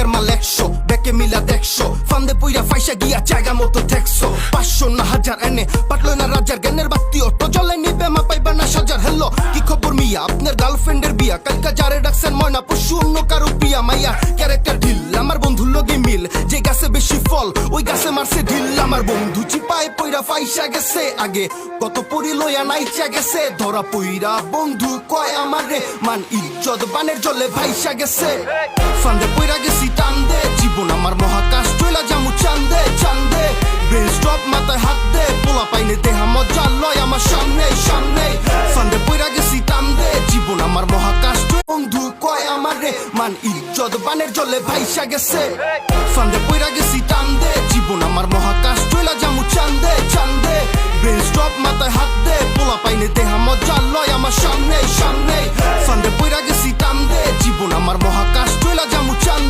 একের মাল 100 বেকে মিলা দেখছো ফান্দে পইরা ফাইসা গিয়া জায়গা মতো ঠেকছো 500 না 1000 এনে পাটলো না রাজার জ্ঞানের বাতি অটো জ্বলে নিবে মা পাইবা না সাজার হ্যালো কি খবর মিয়া আপনার গার্লফ্রেন্ডের বিয়া কালকা যারে ডাকছেন ময়না পশু অন্য কারো প্রিয়া মাইয়া ক্যারেক্টার ঢিল আমার বন্ধুর লগে মিল যে গাছে বেশি ফল ওই গাছে মারছে ঢিল আমার বন্ধু চিপায় পইরা ফাইসা গেছে আগে কত পরি লইয়া নাইচা গেছে ধরা পইরা বন্ধু কয় আমারে মান ইজ্জত বানের জলে ভাইসা গেছে ফান্দে পইরা গেছি টান্দে জীবন আমার মহাকাশ চইলা জামু চান্দে চান্দে ব্রেন স্টপ মাথায় হাত দে পোলা পাইনে দেহা মজা লয় আমার সামনে সামনে ফান্দে পইরা গেছি টান্দে জীবন আমার মহাকাশ বন্ধু কয় আমারে মান ইজ্জত বানের জলে ভাইসা গেছে ফান্দে পইরা গেছি টান্দে জীবন আমার মহাকাশ চইলা জামু চান্দে চান্দে ব্রেন স্টপ মাথায় হাত দে পোলা পাইনে দেহা মজা লয় আমার সামনে সামনে ফান্দে পইরা গেছি টান্দে জীবন আমার মহাকাশ চইলা জামু চান্দে